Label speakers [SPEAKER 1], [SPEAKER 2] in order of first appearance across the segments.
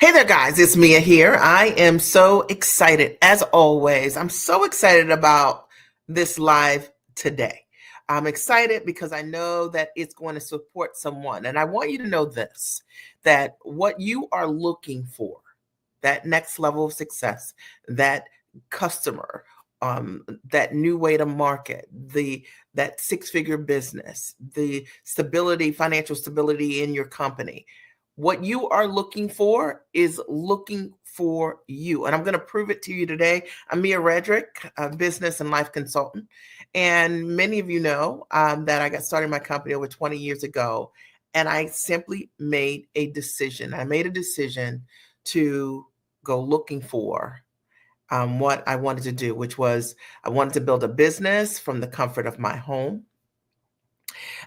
[SPEAKER 1] Hey there, guys. It's Mia here. I am so excited, as always. I'm so excited about this live today. I'm excited because I know that it's going to support someone. And I want you to know this, that what you are looking for, that next level of success, that customer, that new way to market, that six-figure business, the stability, financial stability in your company, what you are looking for is looking for you. And I'm going to prove it to you today. I'm Mia Redrick, a business and life consultant. And many of you know that I got started my company over 20 years ago. And I simply made a decision. I made a decision to go looking for what I wanted to do, which was I wanted to build a business from the comfort of my home.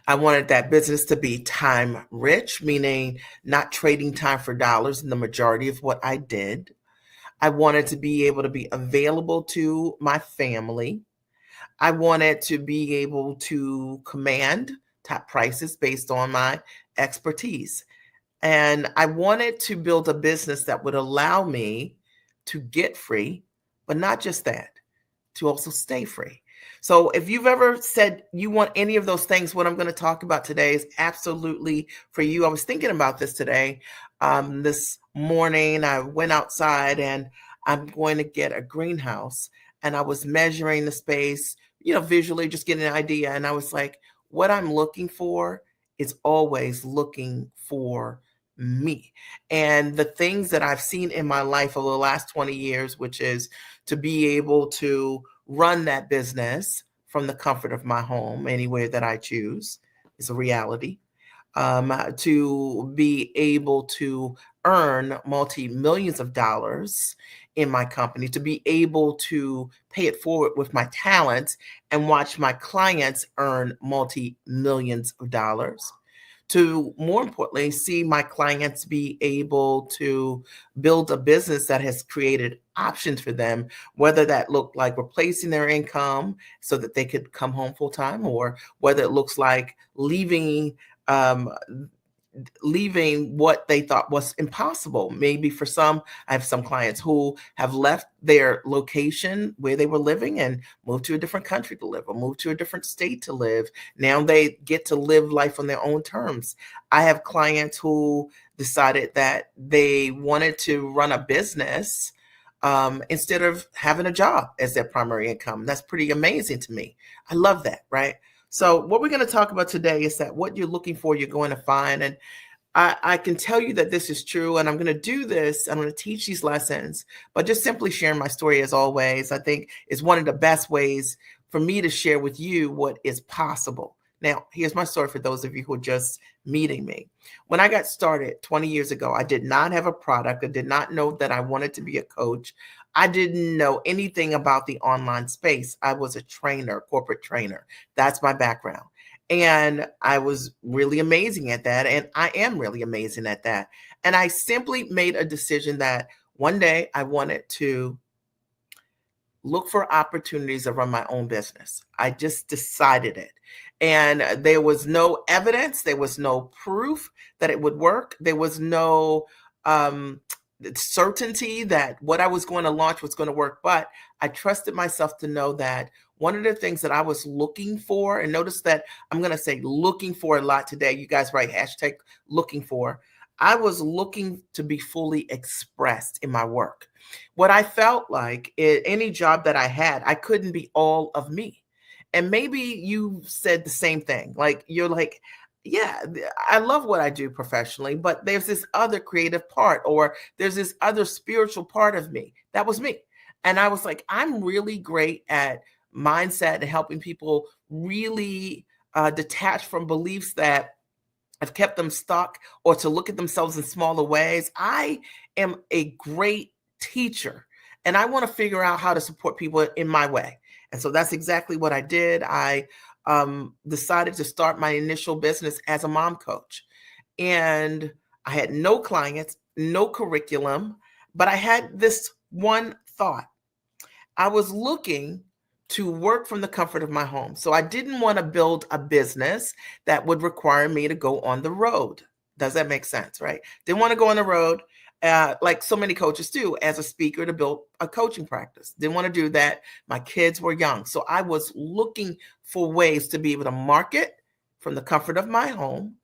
[SPEAKER 1] I wanted that business to be time rich, meaning not trading time for dollars in the majority of what I did. I wanted to be able to be available to my family. I wanted to be able to command top prices based on my expertise. And I wanted to build a business that would allow me to get free, but not just that, to also stay free. So if you've ever said you want any of those things, what I'm going to talk about today is absolutely for you. I was thinking about this today. This morning, I went outside and I'm going to get a greenhouse. And I was measuring the space, visually, just getting an idea. And I was like, what I'm looking for is always looking for me. And the things that I've seen in my life over the last 20 years, which is to be able to run that business from the comfort of my home anywhere that I choose is a reality. To be able to earn multi-millions of dollars in my company, to be able to pay it forward with my talents and watch my clients earn multi-millions of dollars, to more importantly, see my clients be able to build a business that has created options for them, whether that looked like replacing their income so that they could come home full time, or whether it looks like um, leaving what they thought was impossible. Maybe for some, I have some clients who have left their location where they were living and moved to a different country to live, or moved to a different state to live. Now they get to live life on their own terms. I have clients who decided that they wanted to run a business instead of having a job as their primary income. That's pretty amazing to me. I love that, right? So what we're going to talk about today is that what you're looking for, you're going to find. And I can tell you that this is true. And I'm going to do this. I'm going to teach these lessons, but just simply sharing my story, as always, I think is one of the best ways for me to share with you what is possible. Now, here's my story for those of you who are just meeting me. When I got started 20 years ago, I did not have a product. I did not know that I wanted to be a coach. I didn't know anything about the online space. I was a trainer, corporate trainer. That's my background. And I was really amazing at that. And I am really amazing at that. And I simply made a decision that one day I wanted to look for opportunities to run my own business. I just decided it. And there was no evidence, there was no proof that it would work. There was no certainty that what I was going to launch was going to work. But I trusted myself to know that one of the things that I was looking for, and notice that I'm going to say looking for a lot today. You guys write hashtag looking for. I was looking to be fully expressed in my work. What I felt like any job that I had, I couldn't be all of me. And maybe you said the same thing. Like, you're like, yeah, I love what I do professionally, but there's this other creative part, or there's this other spiritual part of me. That was me. And I was like, I'm really great at mindset and helping people really detach from beliefs that have kept them stuck, or to look at themselves in smaller ways. I am a great teacher, and I want to figure out how to support people in my way. And so that's exactly what I did. I decided to start my initial business as a mom coach. And I had no clients, no curriculum, but I had this one thought. I was looking to work from the comfort of my home. So I didn't want to build a business that would require me to go on the road. Does that make sense, right? Didn't want to go on the road. like so many coaches do, as a speaker to build a coaching practice. Didn't want to do that. My kids were young. So I was looking for ways to be able to market from the comfort of my home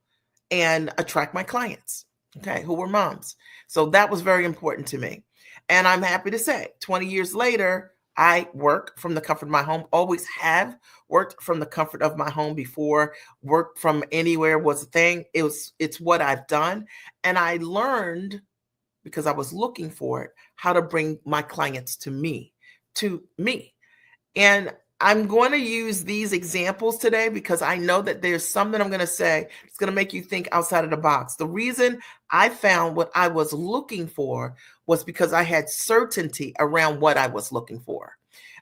[SPEAKER 1] and attract my clients, okay, who were moms. So that was very important to me. And I'm happy to say 20 years later, I work from the comfort of my home, always have worked from the comfort of my home before work from anywhere was a thing. It's what I've done. And I learned, because I was looking for it, how to bring my clients to me. And I'm going to use these examples today because I know that there's something I'm going to say it's going to make you think outside of the box. The reason I found what I was looking for was because I had certainty around what I was looking for.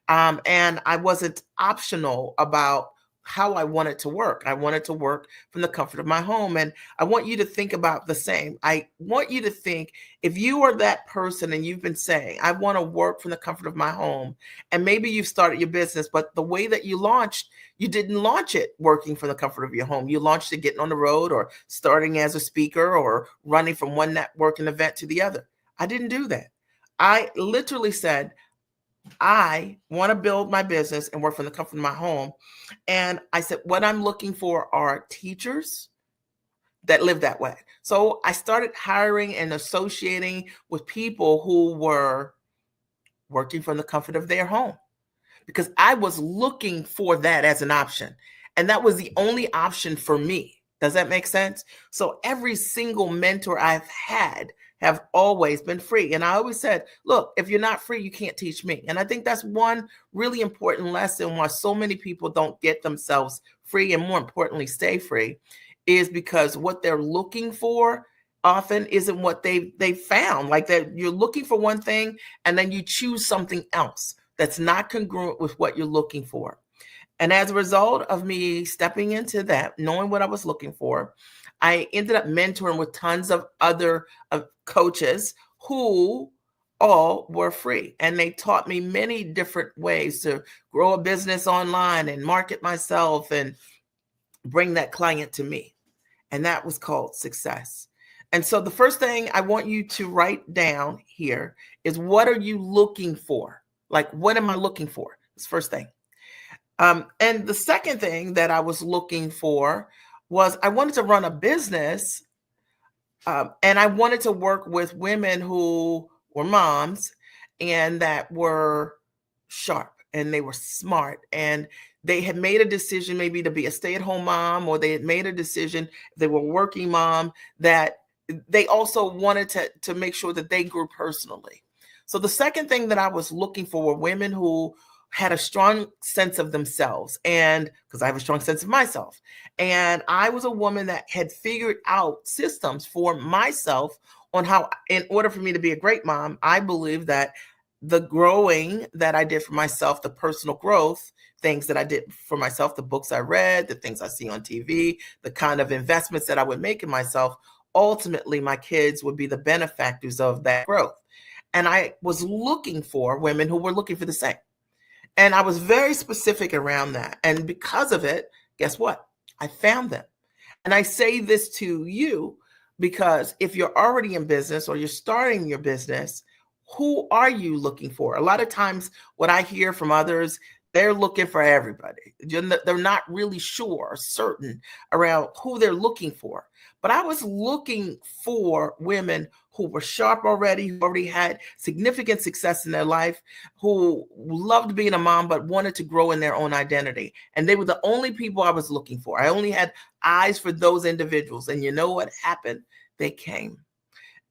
[SPEAKER 1] And I wasn't optional about how I wanted to work. I wanted to work from the comfort of my home. And I want you to think about the same. I want you to think, if you are that person and you've been saying, I want to work from the comfort of my home, and maybe you've started your business, but the way that you launched, you didn't launch it working from the comfort of your home. You launched it getting on the road or starting as a speaker or running from one networking event to the other. I didn't do that. I literally said, I want to build my business and work from the comfort of my home. And I said, what I'm looking for are teachers that live that way. So I started hiring and associating with people who were working from the comfort of their home, because I was looking for that as an option. And that was the only option for me. Does that make sense? So every single mentor I've had have always been free. And I always said, look, if you're not free, you can't teach me. And I think that's one really important lesson why so many people don't get themselves free, and more importantly, stay free, is because what they're looking for often isn't what they found. Like that you're looking for one thing and then you choose something else that's not congruent with what you're looking for. And as a result of me stepping into that, knowing what I was looking for, I ended up mentoring with tons of other coaches who all were free. And they taught me many different ways to grow a business online and market myself and bring that client to me. And that was called success. And so the first thing I want you to write down here is, what are you looking for? Like, what am I looking for? That's the first thing. And the second thing that I was looking for was, I wanted to run a business, and I wanted to work with women who were moms and that were sharp and they were smart, and they had made a decision maybe to be a stay-at-home mom, or they had made a decision, they were working mom, that they also wanted to make sure that they grew personally. So the second thing that I was looking for were women who had a strong sense of themselves, and because I have a strong sense of myself. And I was a woman that had figured out systems for myself on how, in order for me to be a great mom, I believe that the growing that I did for myself, the personal growth, things that I did for myself, the books I read, the things I see on TV, the kind of investments that I would make in myself, ultimately my kids would be the benefactors of that growth. And I was looking for women who were looking for the same. And I was very specific around that. And because of it, guess what? I found them. And I say this to you because if you're already in business or you're starting your business, who are you looking for? A lot of times what I hear from others, they're looking for everybody. They're not really sure or certain around who they're looking for. But I was looking for women who were sharp already, who already had significant success in their life, who loved being a mom, but wanted to grow in their own identity. And they were the only people I was looking for. I only had eyes for those individuals. And you know what happened? They came.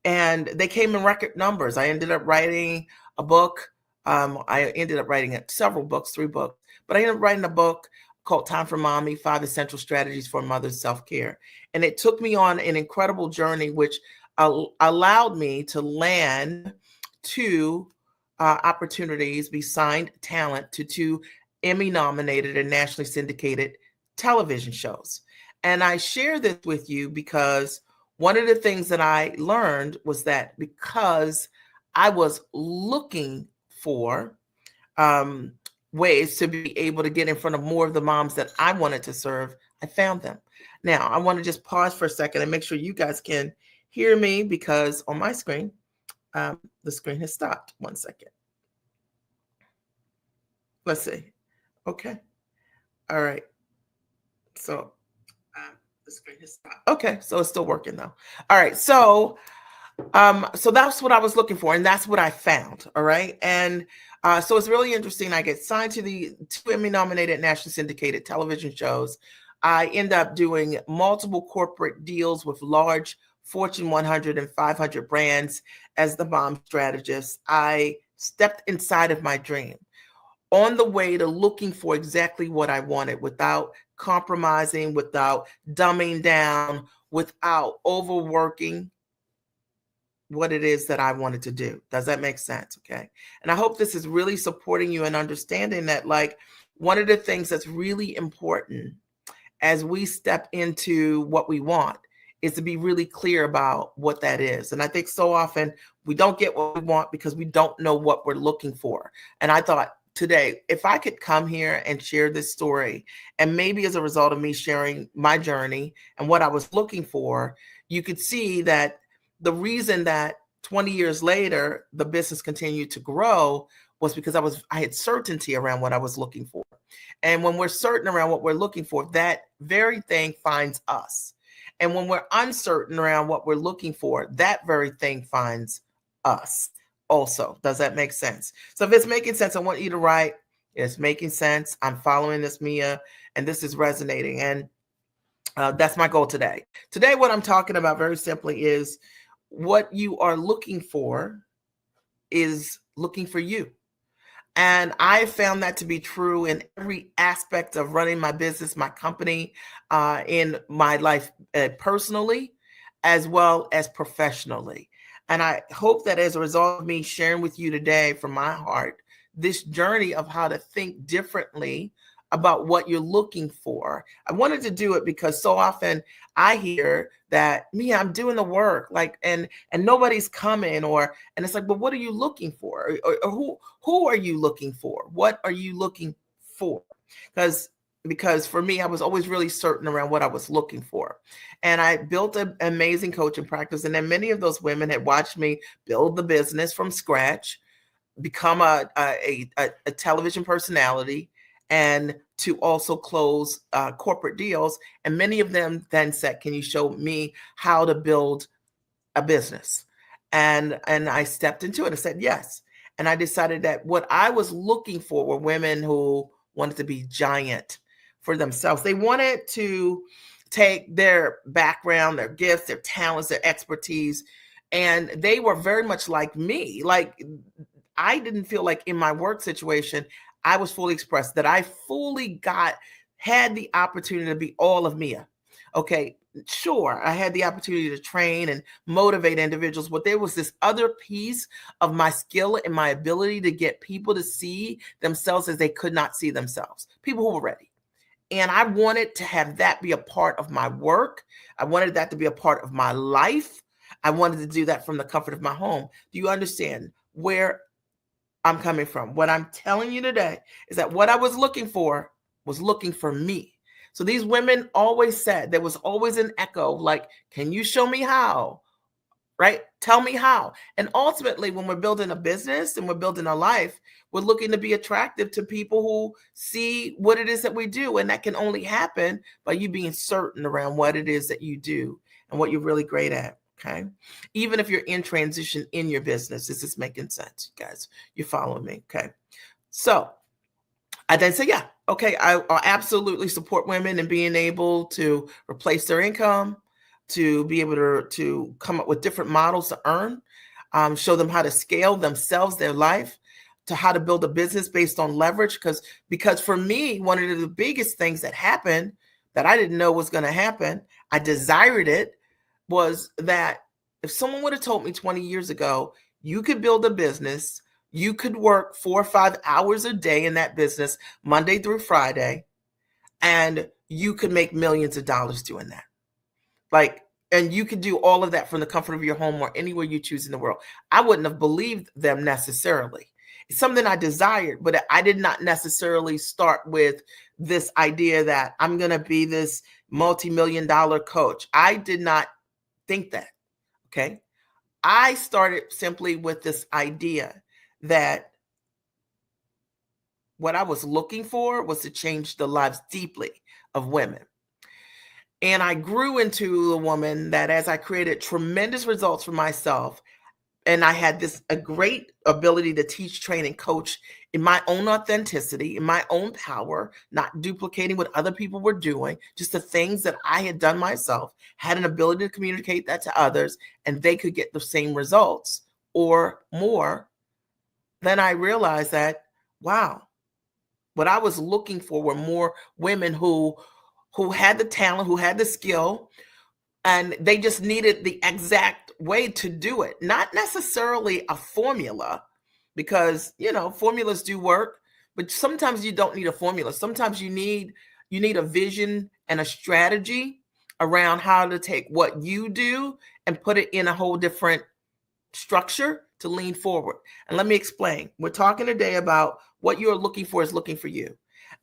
[SPEAKER 1] And they came in record numbers. I ended up writing a book. I ended up writing several books, 3 books. But I ended up writing a book called Time for Mommy, 5 Essential Strategies for Mother's Self-Care. And it took me on an incredible journey, which allowed me to land 2 opportunities, be signed talent to 2 Emmy-nominated and nationally syndicated television shows. And I share this with you because one of the things that I learned was that because I was looking for ways to be able to get in front of more of the moms that I wanted to serve, I found them. Now, I want to just pause for a second and make sure you guys can hear me, because on my screen, The screen has stopped. 1 second. Let's see. Okay. All right. So the screen has stopped. Okay. So it's still working though. All right. So that's what I was looking for, and that's what I found. All right. And so it's really interesting. I get signed to the 2 Emmy-nominated nationally syndicated television shows. I end up doing multiple corporate deals with large Fortune 100 and 500 brands as the mom strategist. I stepped inside of my dream on the way to looking for exactly what I wanted without compromising, without dumbing down, without overworking what it is that I wanted to do. Does that make sense? Okay. And I hope this is really supporting you and understanding that, like, one of the things that's really important as we step into what we want is to be really clear about what that is. And I think so often we don't get what we want because we don't know what we're looking for. And I thought today, if I could come here and share this story, and maybe as a result of me sharing my journey and what I was looking for, you could see that the reason that 20 years later the business continued to grow was because I had certainty around what I was looking for. And when we're certain around what we're looking for, that very thing finds us. And when we're uncertain around what we're looking for, that very thing finds us also. Does that make sense? So if it's making sense, I want you to write, it's making sense. I'm following this, Mia, and this is resonating. And that's my goal today. Today, what I'm talking about very simply is what you are looking for is looking for you. And I found that to be true in every aspect of running my business, my company, in my life personally, as well as professionally. And I hope that as a result of me sharing with you today from my heart, this journey of how to think differently about what you're looking for. I wanted to do it because so often I hear that, me, I'm doing the work, like, and nobody's coming, and it's like, but what are you looking for? Or who are you looking for? What are you looking for? Because for me, I was always really certain around what I was looking for. And I built an amazing coaching practice. And then many of those women had watched me build the business from scratch, become a television personality, and to also close corporate deals. And many of them then said, can you show me how to build a business? And I stepped into it and said yes. And I decided that what I was looking for were women who wanted to be giant for themselves. They wanted to take their background, their gifts, their talents, their expertise, and they were very much like me. Like, I didn't feel like in my work situation, I was fully expressed, that I fully had the opportunity to be all of Mia. Okay, sure, I had the opportunity to train and motivate individuals, but there was this other piece of my skill and my ability to get people to see themselves as they could not see themselves, people who were ready. And I wanted to have that be a part of my work. I wanted that to be a part of my life. I wanted to do that from the comfort of my home. Do you understand where I'm coming from? What I'm telling you today is that what I was looking for me. So these women always said, there was always an echo, like, can you show me how? Right? Tell me how. And ultimately, when we're building a business and we're building a life, we're looking to be attractive to people who see what it is that we do. And that can only happen by you being certain around what it is that you do and what you're really great at. Okay. Even if you're in transition in your business, this is making sense, you guys. You following me? Okay. So I then say, yeah, okay, I absolutely support women in being able to replace their income, to be able to come up with different models to earn, show them how to scale themselves, their life, to how to build a business based on leverage. Because for me, one of the biggest things that happened that I didn't know was going to happen, I desired it, was that if someone would have told me 20 years ago, you could build a business, you could work 4 or 5 hours a day in that business, Monday through Friday, and you could make millions of dollars doing that. Like, and you could do all of that from the comfort of your home or anywhere you choose in the world. I wouldn't have believed them necessarily. It's something I desired, but I did not necessarily start with this idea that I'm going to be this multi-million-dollar coach. I did not think that. Okay. I started simply with this idea that what I was looking for was to change the lives deeply of women. And I grew into a woman that, as I created tremendous results for myself, and I had a great ability to teach, train, and coach in my own authenticity, in my own power, not duplicating what other people were doing, just the things that I had done myself, had an ability to communicate that to others, and they could get the same results or more. Then I realized that, wow, what I was looking for were more women who had the talent, who had the skill, and they just needed the exact way to do it, not necessarily a formula, because formulas do work, but sometimes you don't need a formula. Sometimes you need a vision and a strategy around how to take what you do and put it in a whole different structure to lean forward. And let me explain. We're talking today about what you're looking for is looking for you.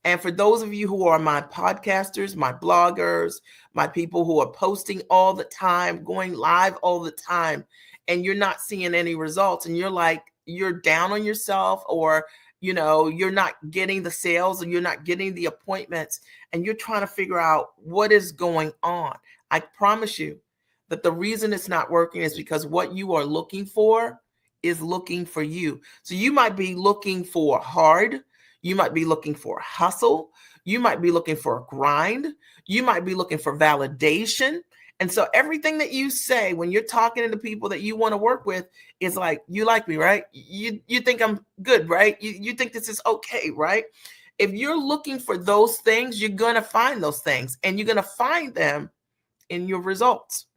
[SPEAKER 1] And for those of you who are my podcasters, my bloggers, my people who are posting all the time, going live all the time, and you're not seeing any results, and you're down on yourself, or you're not getting the sales, or you're not getting the appointments, and you're trying to figure out what is going on. I promise you that the reason it's not working is because what you are looking for is looking for you. So you might be looking for hard. You might be looking for hustle. You might be looking for a grind. You might be looking for validation. And so everything that you say when you're talking to the people that you want to work with is like, you like me, right? You think I'm good, right? You think this is okay, right? If you're looking for those things, you're going to find those things, and you're going to find them in your results.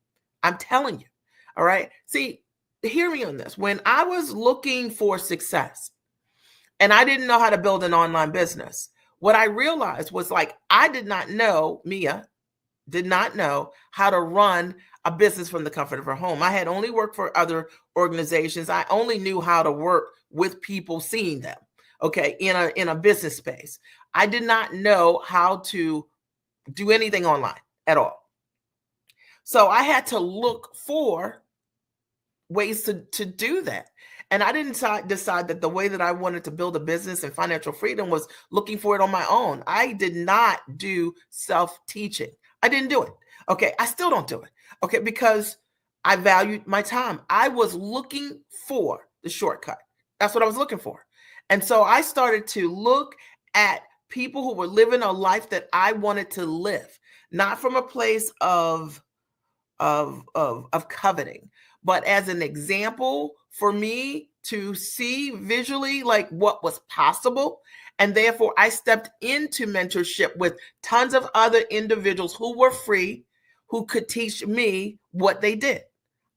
[SPEAKER 1] I'm telling you. All right. See, hear me on this. When I was looking for success and I didn't know how to build an online business, what I realized was, like, I did not know, Mia did not know how to run a business from the comfort of her home. I had only worked for other organizations. I only knew how to work with people, seeing them, okay, in a business space. I did not know how to do anything online at all. So I had to look for ways to do that. And I didn't decide that the way that I wanted to build a business and financial freedom was looking for it on my own. I did not do self-teaching. I didn't do it. Okay. I still don't do it. Okay. Because I valued my time. I was looking for the shortcut. That's what I was looking for. And so I started to look at people who were living a life that I wanted to live, not from a place of coveting, but as an example for me to see visually, like, what was possible. And therefore I stepped into mentorship with tons of other individuals who were free, who could teach me what they did.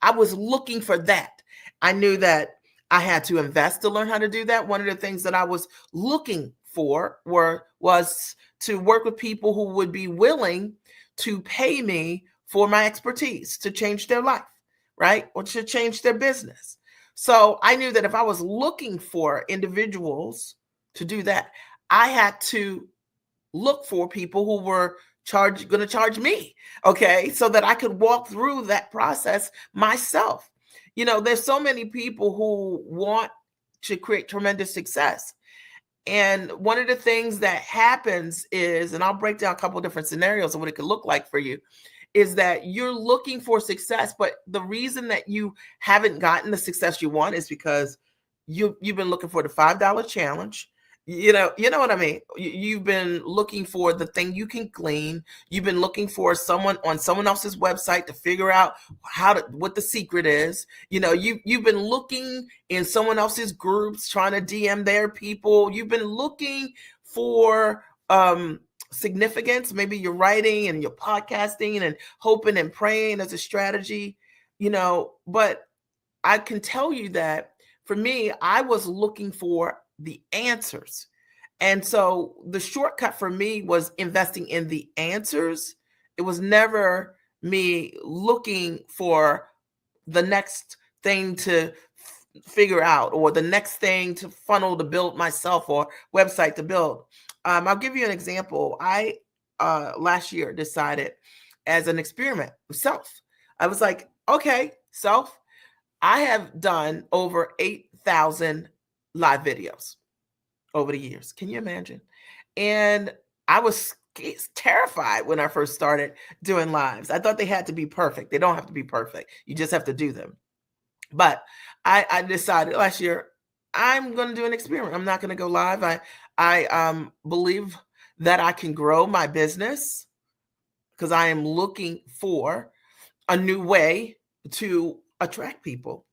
[SPEAKER 1] I was looking for that. I knew that I had to invest to learn how to do that. One of the things that I was looking for was to work with people who would be willing to pay me for my expertise to change their life, right? Or to change their business. So I knew that if I was looking for individuals to do that, I had to look for people who were going to charge me, okay, so that I could walk through that process myself. There's so many people who want to create tremendous success. And one of the things that happens is, and I'll break down a couple of different scenarios of what it could look like for you, is that you're looking for success, but the reason that you haven't gotten the success you want is because you've been looking for the $5 challenge. You know what I mean? You've been looking for the thing you can glean. You've been looking for someone on someone else's website to figure out what the secret is. You've been looking in someone else's groups, trying to DM their people. You've been looking for significance. Maybe you're writing and you're podcasting and hoping and praying as a strategy, but I can tell you that for me, I was looking for the answers. And so the shortcut for me was investing in the answers. It was never me looking for the next thing to figure out, or the next thing to funnel to build myself, or website to build. I'll give you an example. I last year decided, as an experiment with self, I was like, okay, self, I have done over 8,000 live videos over the years. Can you imagine? And I was terrified when I first started doing lives. I thought they had to be perfect. They don't have to be perfect. You just have to do them. But I decided last year I'm going to do an experiment. I'm not going to go live. I believe that I can grow my business because I am looking for a new way to attract people.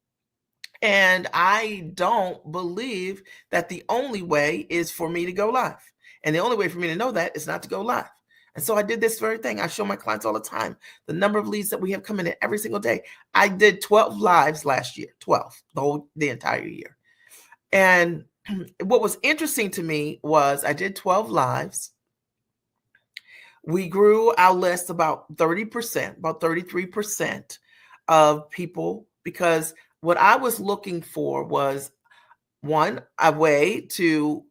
[SPEAKER 1] And I don't believe that the only way is for me to go live. And the only way for me to know that is not to go live. And so I did this very thing. I show my clients all the time the number of leads that we have coming in every single day. I did 12 lives last year, 12, the entire year. And what was interesting to me was I did 12 lives. We grew our list about 30%, about 33% of people, because what I was looking for was another way to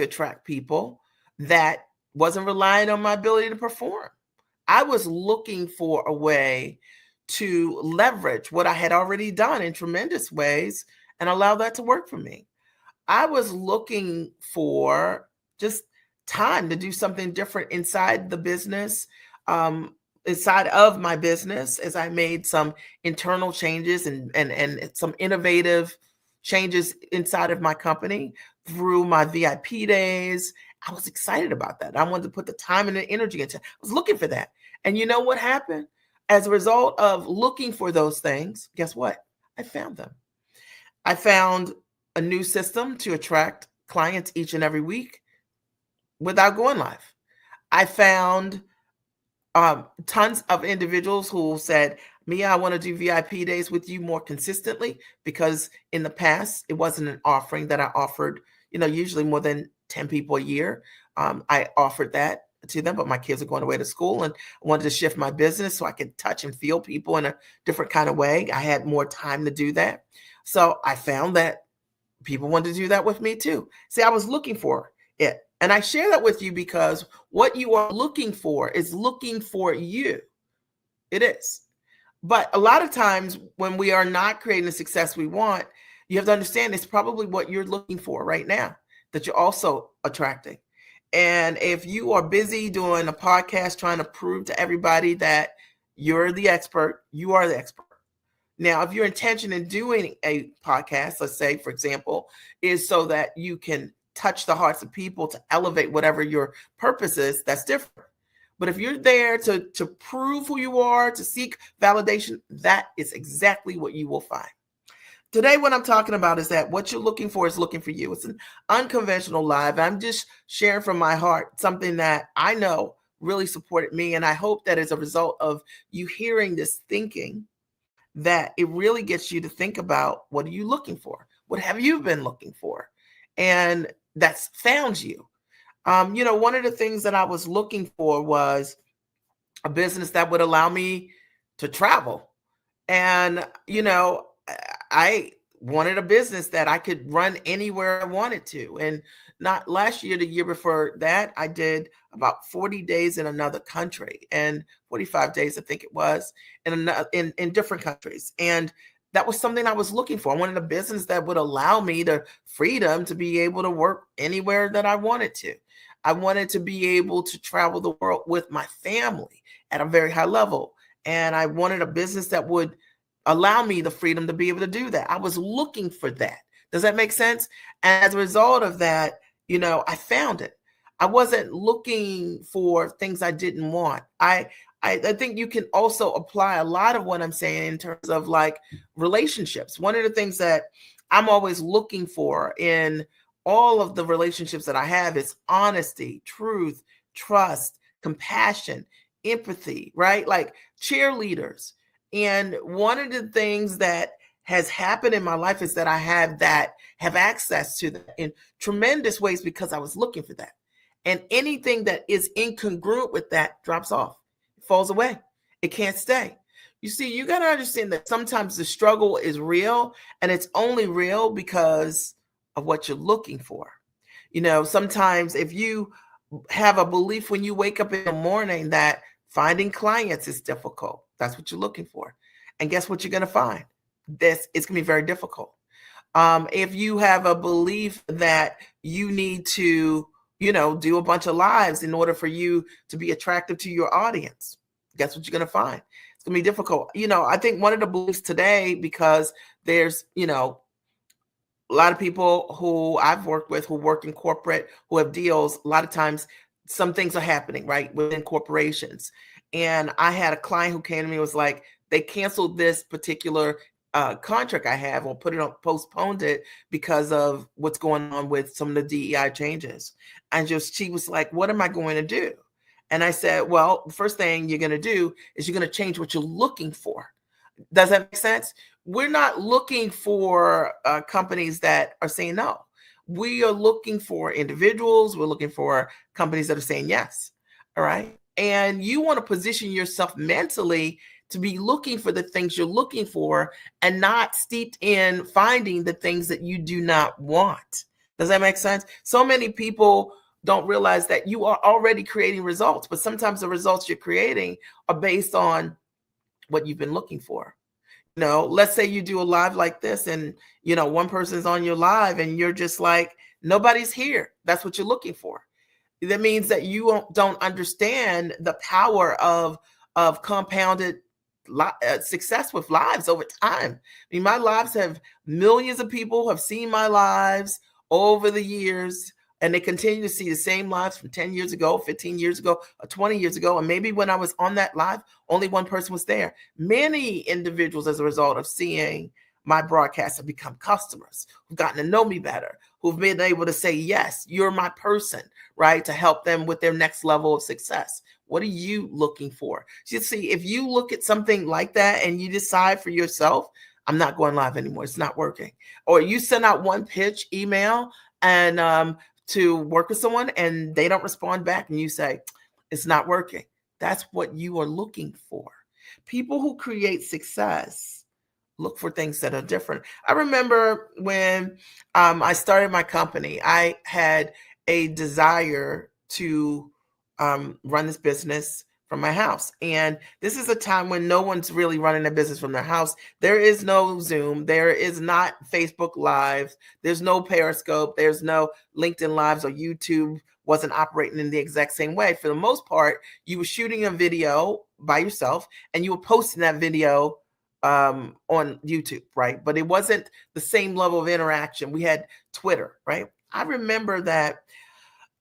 [SPEAKER 1] attract people that wasn't relying on my ability to perform. I was looking for a way to leverage what I had already done in tremendous ways and allow that to work for me. I was looking for just time to do something different inside the business, inside of my business, as I made some internal changes and some innovative changes inside of my company through my VIP days. I was excited about that. I wanted to put the time and the energy into it. I was looking for that. And you know what happened? As a result of looking for those things, guess what? I found them. I found a new system to attract clients each and every week without going live. I found tons of individuals who said, Mia, I want to do VIP days with you more consistently, because in the past, it wasn't an offering that I offered, usually more than 10 people a year. I offered that to them, but my kids are going away to school and I wanted to shift my business so I could touch and feel people in a different kind of way. I had more time to do that. So I found that people wanted to do that with me too. See, I was looking for it. And I share that with you because what you are looking for is looking for you. It is. But a lot of times when we are not creating the success we want, you have to understand it's probably what you're looking for right now that you're also attracting. And if you are busy doing a podcast trying to prove to everybody that you're the expert, you are the expert. Now, if your intention in doing a podcast, let's say, for example, is so that you can touch the hearts of people to elevate whatever your purpose is, that's different. But if you're there to prove who you are, to seek validation, that is exactly what you will find. Today, what I'm talking about is that what you're looking for is looking for you. It's an unconventional live. I'm just sharing from my heart something that I know really supported me. And I hope that as a result of you hearing this thinking, that it really gets you to think about, what are you looking for? What have you been looking for? And that's found you. One of the things that I was looking for was a business that would allow me to travel. And, I wanted a business that I could run anywhere I wanted to. And not last year, the year before that, I did about 40 days in another country, and 45 days, I think it was, in different countries. And that was something I was looking for. I wanted a business that would allow me the freedom to be able to work anywhere that I wanted to. I wanted to be able to travel the world with my family at a very high level. And I wanted a business that would allow me the freedom to be able to do that. I was looking for that. Does that make sense? And as a result of that, I found it. I wasn't looking for things I didn't want. I think you can also apply a lot of what I'm saying in terms of like relationships. One of the things that I'm always looking for in all of the relationships that I have is honesty, truth, trust, compassion, empathy, right? Like cheerleaders. And one of the things that has happened in my life is that I have access to that in tremendous ways because I was looking for that. And anything that is incongruent with that drops off, it falls away. It can't stay. You see, you got to understand that sometimes the struggle is real, and it's only real because of what you're looking for. Sometimes if you have a belief when you wake up in the morning that finding clients is difficult, that's what you're looking for. And guess what you're going to find? this, it's going to be very difficult. If you have a belief that you need to, do a bunch of lives in order for you to be attractive to your audience, guess what you're going to find? It's going to be difficult. I think one of the beliefs today, because there's, a lot of people who I've worked with who work in corporate, who have deals, a lot of times some things are happening, right, within corporations. And I had a client who came to me and was like, they canceled this particular contract I have, or postponed it because of what's going on with some of the DEI changes. And she was like, what am I going to do? And I said, well, the first thing you're going to do is you're going to change what you're looking for. Does that make sense? We're not looking for companies that are saying no. We are looking for individuals. We're looking for companies that are saying yes. All right. And you want to position yourself mentally to be looking for the things you're looking for and not steeped in finding the things that you do not want. Does that make sense? So many people don't realize that you are already creating results, but sometimes the results you're creating are based on what you've been looking for. Let's say you do a live like this and, one person's on your live and you're just like, nobody's here. That's what you're looking for. That means that you don't understand the power of compounded success with lives over time. I mean, my lives have millions of people have seen my lives over the years, and they continue to see the same lives from 10 years ago, 15 years ago, or 20 years ago. And maybe when I was on that live, only one person was there. Many individuals, as a result of seeing my broadcast, have become customers who've gotten to know me better, who've been able to say, yes, you're my person, right? To help them with their next level of success. What are you looking for? You see, if you look at something like that and you decide for yourself, I'm not going live anymore, it's not working. Or you send out one pitch email and to work with someone and they don't respond back and you say, it's not working. That's what you are looking for. People who create success look for things that are different. I remember when I started my company, I had a desire to run this business from my house. And this is a time when no one's really running a business from their house. There is no Zoom. There is not Facebook Live. There's no Periscope. There's no LinkedIn Lives, or YouTube wasn't operating in the exact same way. For the most part, you were shooting a video by yourself and you were posting that video on YouTube, right? But it wasn't the same level of interaction. We had Twitter, right? I remember that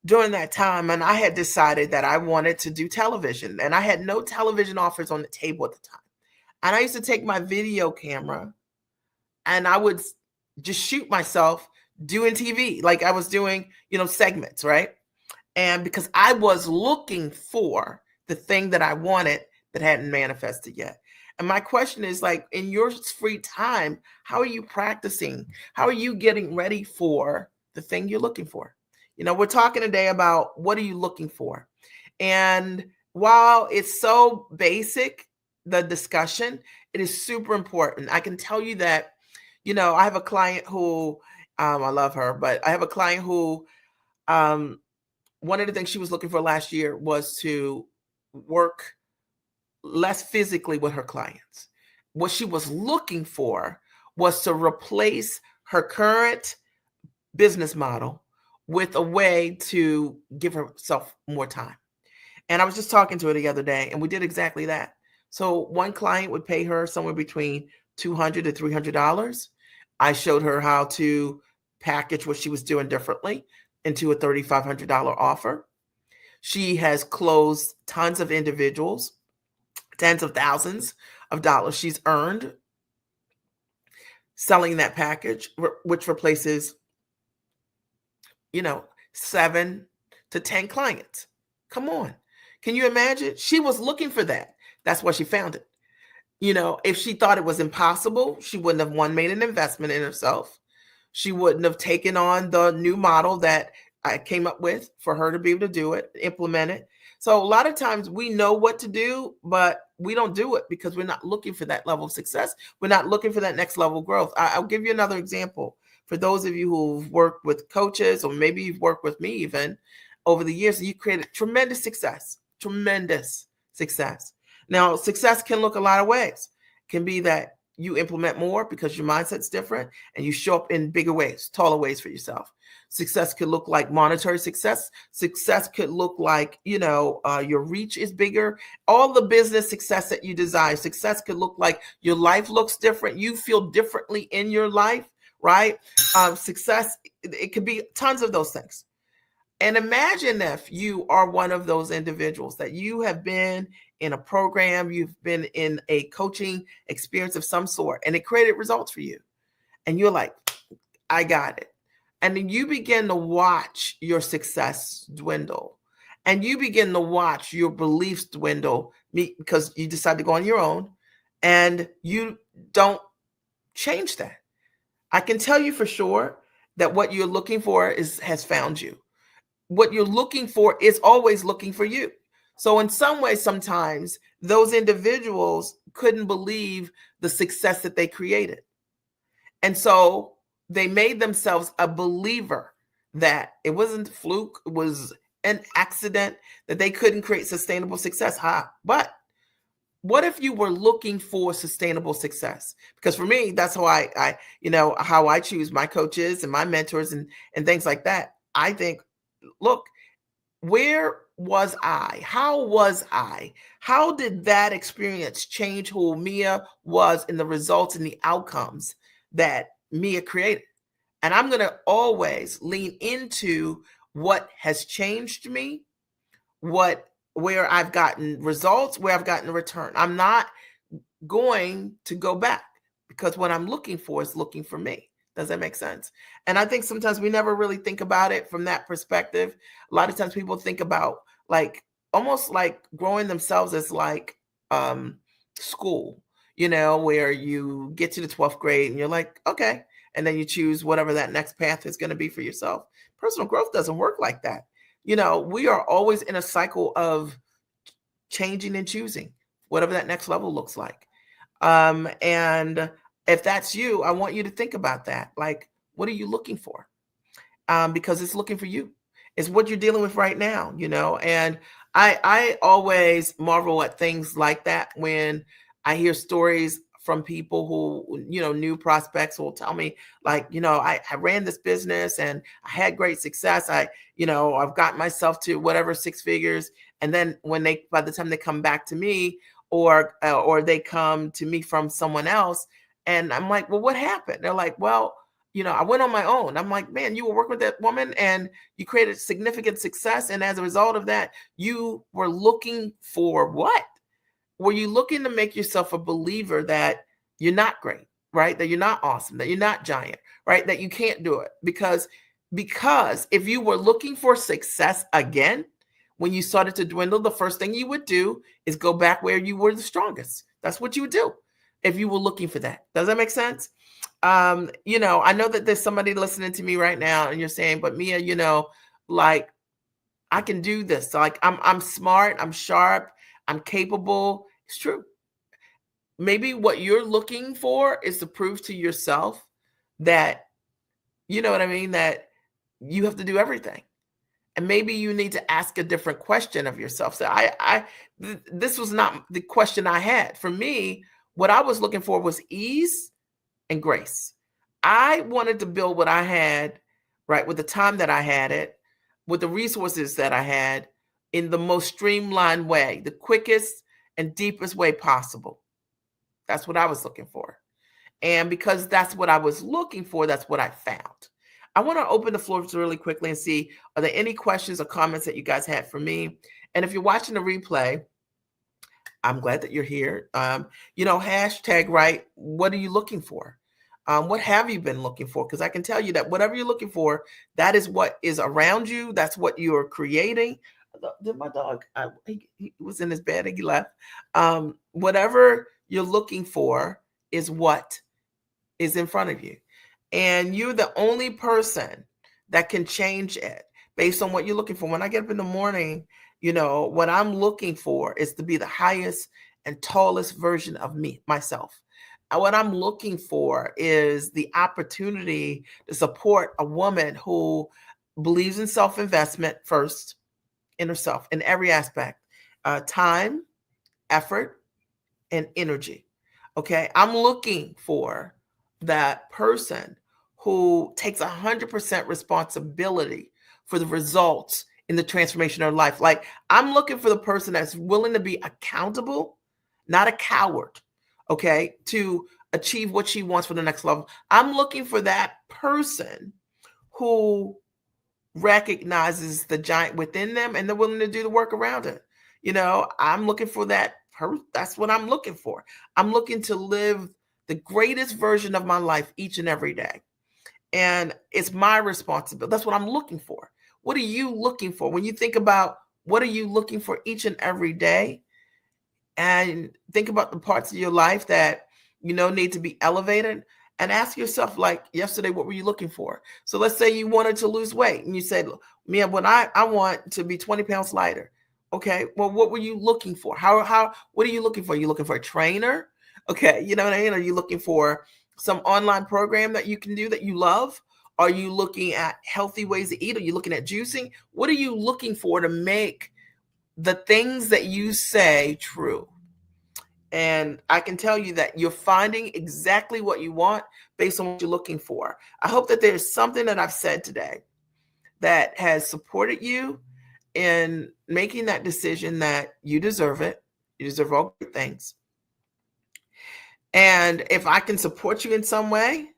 [SPEAKER 1] during that time, and I had decided that I wanted to do television, and I had no television offers on the table at the time. And I used to take my video camera and I would just shoot myself doing TV, like I was doing, segments, right? And because I was looking for the thing that I wanted that hadn't manifested yet. And my question is, like, in your free time, how are you practicing? How are you getting ready for the thing you're looking for? We're talking today about what are you looking for? And while it's so basic, the discussion, it is super important. I can tell you that, I have a client who, I love her, but I have a client who, one of the things she was looking for last year was to work less physically with her clients. What she was looking for was to replace her current business model with a way to give herself more time. And I was just talking to her the other day, and we did exactly that. So one client would pay her somewhere between $200 to $300. I showed her how to package what she was doing differently into a $3,500 offer. She has closed tons of individuals, tens of thousands of dollars she's earned selling that package, which replaces 7 to 10 clients. Come on. Can you imagine? She was looking for that. That's why she found it. If she thought it was impossible, she wouldn't have made an investment in herself. She wouldn't have taken on the new model that I came up with for her to be able to do it, implement it. So a lot of times we know what to do, but we don't do it because we're not looking for that level of success. We're not looking for that next level of growth. I'll give you another example. For those of you who've worked with coaches, or maybe you've worked with me even over the years, you created tremendous success. Now, success can look a lot of ways. It can be that you implement more because your mindset's different and you show up in bigger ways, taller ways for yourself. Success could look like monetary success. Success could look like, your reach is bigger. All the business success that you desire. Success could look like your life looks different. You feel differently in your life, right? Success, it could be tons of those things. And imagine if you are one of those individuals that you have been in a program, you've been in a coaching experience of some sort, and it created results for you. And you're like, I got it. And then you begin to watch your success dwindle. And you begin to watch your beliefs dwindle because you decide to go on your own and you don't change that. I can tell you for sure that what you're looking for has found you. What you're looking for is always looking for you. So in some ways, sometimes those individuals couldn't believe the success that they created. And so they made themselves a believer that it wasn't a fluke, it was an accident, that they couldn't create sustainable success. But what if you were looking for sustainable success? Because for me, that's how how I choose my coaches and my mentors and things like that. I think, look, where was I? How was I? How did that experience change who Mia was in the results and the outcomes that Mia created? And I'm going to always lean into what has changed me, where I've gotten results, where I've gotten a return. I'm not going to go back because what I'm looking for is looking for me. Does that make sense? And I think sometimes we never really think about it from that perspective. A lot of times people think about almost like growing themselves as school, where you get to the 12th grade and you're like, okay. And then you choose whatever that next path is going to be for yourself. Personal growth doesn't work like that. We are always in a cycle of changing and choosing whatever that next level looks like. And if that's you, I want you to think about that. Like, what are you looking for? Because it's looking for you. It's what you're dealing with right now, and I always marvel at things like that when I hear stories from people who, new prospects will tell me I ran this business and I had great success. I've gotten myself to whatever 6 figures. And then by the time they come back to me or they come to me from someone else, and I'm like, well, what happened? They're like, well, I went on my own. I'm like, man, you were working with that woman and you created significant success. And as a result of that, you were looking for what? Were you looking to make yourself a believer that you're not great, right? That you're not awesome, that you're not giant, right? That you can't do it because if you were looking for success again, when you started to dwindle, the first thing you would do is go back where you were the strongest. That's what you would do if you were looking for that. Does that make sense? I know that there's somebody listening to me right now and you're saying, but Mia, I can do this. Like I'm smart, I'm sharp, I'm capable. It's true. Maybe what you're looking for is to prove to yourself that, you know what I mean, that you have to do everything. And maybe you need to ask a different question of yourself. So this was not the question I had. For me, what I was looking for was ease and grace. I wanted to build what I had, right, with the time that I had it, with the resources that I had, in the most streamlined way, the quickest and deepest way possible. That's what I was looking for. And because that's what I was looking for, that's what I found. I want to open the floor really quickly and see, are there any questions or comments that you guys had for me? And if you're watching the replay, I'm glad that you're here. Hashtag, right? What are you looking for? What have you been looking for? Because I can tell you that whatever you're looking for, that is what is around you. That's what you're creating. Did my dog, he was in his bed and he left. Whatever you're looking for is what is in front of you. And you're the only person that can change it based on what you're looking for. When I get up in the morning, what I'm looking for is to be the highest and tallest version of myself. And what I'm looking for is the opportunity to support a woman who believes in self-investment first, in herself, in every aspect, time, effort, and energy. Okay. I'm looking for that person who takes 100% responsibility for the results in the transformation of life. Like, I'm looking for the person that's willing to be accountable, not a coward, okay, to achieve what she wants for the next level. I'm looking for that person who recognizes the giant within them and they're willing to do the work around it. I'm looking for that. That's what I'm looking for. I'm looking to live the greatest version of my life each and every day. And it's my responsibility. That's what I'm looking for. What are you looking for? When you think about what are you looking for each and every day, and think about the parts of your life that need to be elevated, and ask yourself, like yesterday, what were you looking for? So let's say you wanted to lose weight and you said, "Mia, when I want to be 20 pounds lighter." Okay, well, what were you looking for? What are you looking for? Are you looking for a trainer? Okay, you know what I mean? Are you looking for some online program that you can do that you love? Are you looking at healthy ways to eat? Are you looking at juicing? What are you looking for to make the things that you say true? And I can tell you that you're finding exactly what you want based on what you're looking for. I hope that there's something that I've said today that has supported you in making that decision that you deserve it. You deserve all great things. And if I can support you in some way,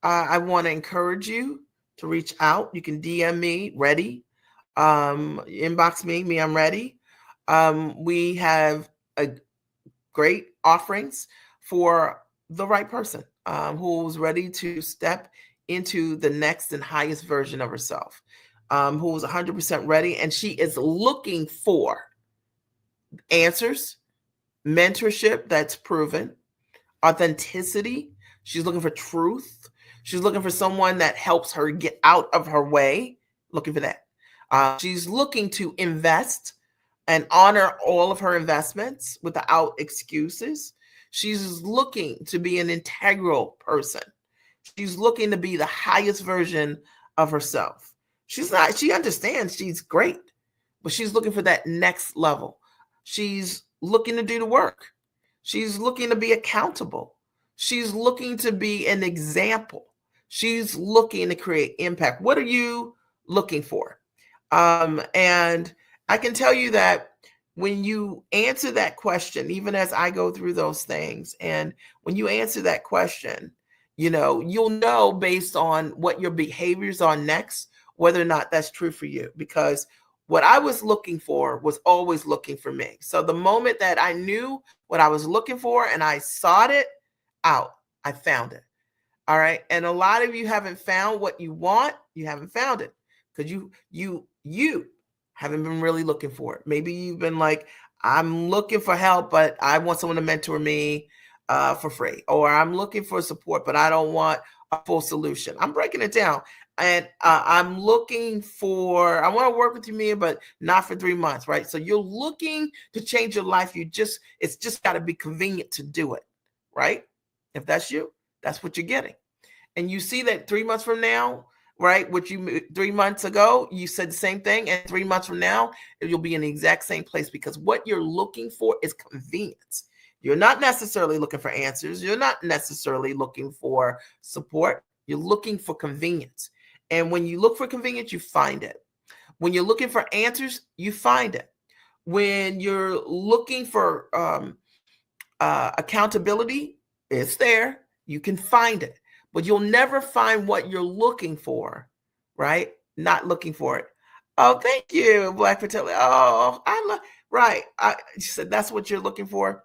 [SPEAKER 1] I want to encourage you to reach out. You can DM me, ready. Inbox me, I'm ready. We have a great offerings for the right person who's ready to step into the next and highest version of herself, who's 100% ready, and she is looking for answers, mentorship that's proven, authenticity. She's looking for truth. She's looking for someone that helps her get out of her way. Looking for that. She's looking to invest and honor all of her investments without excuses. She's looking to be an integral person. She's looking to be the highest version of herself. She understands she's great, but she's looking for that next level. She's looking to do the work. She's looking to be accountable. She's looking to be an example. She's looking to create impact. What are you looking for? And I can tell you that when you answer that question, even as I go through those things, and when you answer that question, you'll know based on what your behaviors are next, whether or not that's true for you. Because what I was looking for was always looking for me. So the moment that I knew what I was looking for and I sought it out, I found it. All right. And a lot of you haven't found what you want. You haven't found it because you haven't been really looking for it. Maybe you've been like, I'm looking for help, but I want someone to mentor me for free. Or I'm looking for support, but I don't want a full solution. I'm breaking it down. And I'm looking for, I want to work with you, Mia, but not for 3 months, right? So you're looking to change your life. It's just got to be convenient to do it, right? If that's you, that's what you're getting. And you see that 3 months from now, right? 3 months ago, you said the same thing. And 3 months from now, you'll be in the exact same place because what you're looking for is convenience. You're not necessarily looking for answers. You're not necessarily looking for support. You're looking for convenience. And when you look for convenience, you find it. When you're looking for answers, you find it. When you're looking for accountability, it's there. You can find it. But you'll never find what you're looking for, right? Not looking for it. Oh, thank you, Black Fertility. Oh, right. She said that's what you're looking for.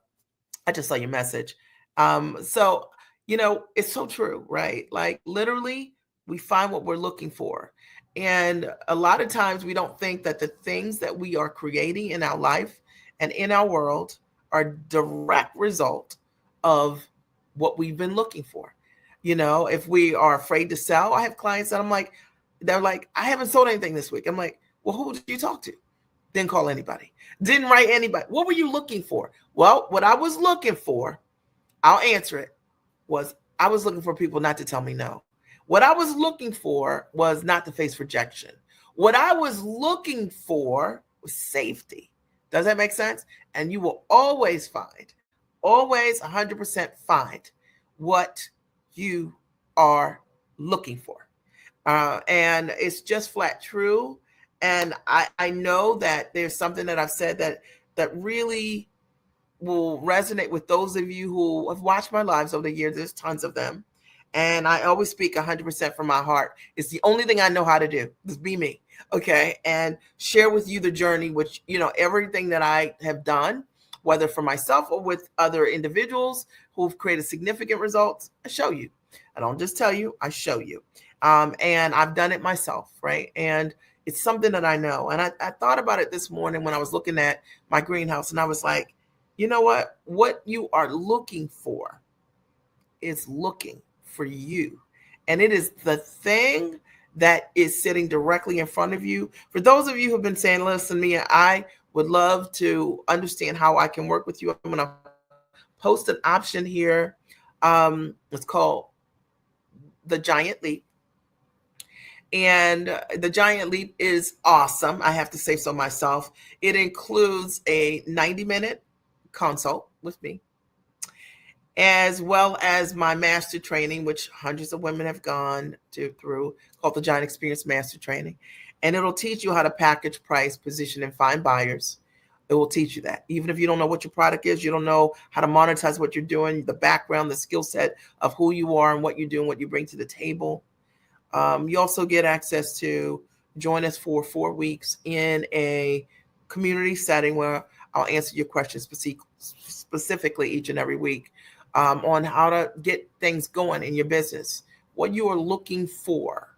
[SPEAKER 1] I just saw your message. So, it's so true, right? Like literally, we find what we're looking for. And a lot of times we don't think that the things that we are creating in our life and in our world are direct result of what we've been looking for. If we are afraid to sell, I have clients that they're like, I haven't sold anything this week. I'm like, well, who did you talk to? Didn't call anybody. Didn't write anybody. What were you looking for? Well, what I was looking for, I'll answer it, was I was looking for people not to tell me no. What I was looking for was not to face rejection. What I was looking for was safety. Does that make sense? And you will always find always 100% find what you are looking for. And it's just flat true. And I know that there's something that I've said that really will resonate with those of you who have watched my lives over the years. There's tons of them. And I always speak 100% from my heart. It's the only thing I know how to do. Just be me. Okay. And share with you the journey, which, everything that I have done, whether for myself or with other individuals who've created significant results, I show you. I don't just tell you, I show you. And I've done it myself. Right. And it's something that I know. And I thought about it this morning when I was looking at my greenhouse, and I was like, you know what? What you are looking for is looking for you. And it is the thing that is sitting directly in front of you. For those of you who've been saying, listen, Mia, I would love to understand how I can work with you. I'm going to post an option here. It's called the Giant Leap. And the Giant Leap is awesome. I have to say so myself. It includes a 90-minute consult with me, as well as my master training, which hundreds of women have gone through, called the Giant Experience Master Training. And it'll teach you how to package, price, position, and find buyers. It will teach you that. Even if you don't know what your product is, you don't know how to monetize what you're doing, the background, the skill set of who you are and what you do and what you bring to the table. You also get access to join us for 4 weeks in a community setting where I'll answer your questions specifically each and every week on how to get things going in your business. What you are looking for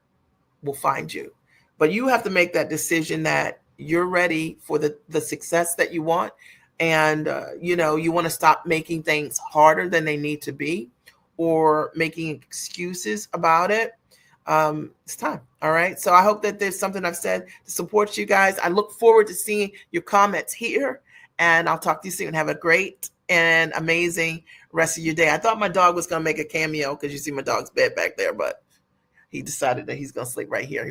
[SPEAKER 1] will find you. But you have to make that decision that you're ready for the success that you want. And, you want to stop making things harder than they need to be or making excuses about it. It's time. All right. So I hope that there's something I've said to support you guys. I look forward to seeing your comments here, and I'll talk to you soon. Have a great and amazing rest of your day. I thought my dog was going to make a cameo because you see my dog's bed back there, but he decided that he's going to sleep right here.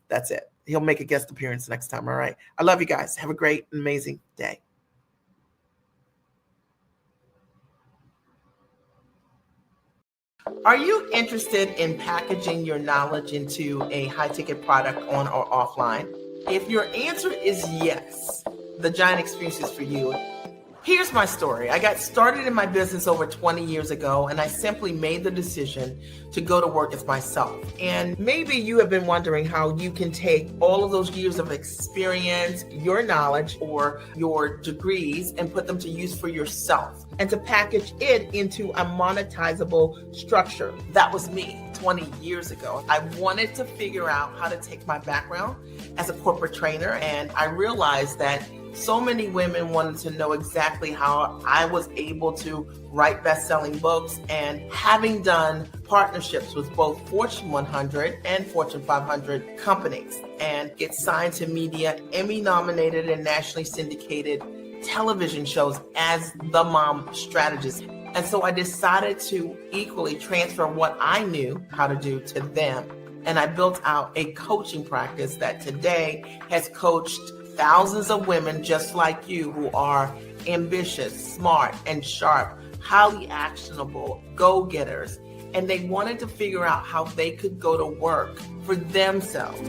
[SPEAKER 1] That's it. He'll make a guest appearance next time. All right. I love you guys. Have a great, amazing day. Are you interested in packaging your knowledge into a high-ticket product on or offline? If your answer is yes, the Giant Experience is for you. Here's my story. I got started in my business over 20 years ago, and I simply made the decision to go to work as myself. And maybe you have been wondering how you can take all of those years of experience, your knowledge, or your degrees, and put them to use for yourself and to package it into a monetizable structure. That was me 20 years ago. I wanted to figure out how to take my background as a corporate trainer, and I realized that so many women wanted to know exactly how I was able to write best-selling books, and having done partnerships with both Fortune 100 and Fortune 500 companies and get signed to media, Emmy-nominated and nationally syndicated television shows as the mom strategist. And so I decided to equally transfer what I knew how to do to them. And I built out a coaching practice that today has coached thousands of women just like you who are ambitious, smart, and sharp, highly actionable, go-getters. And they wanted to figure out how they could go to work for themselves.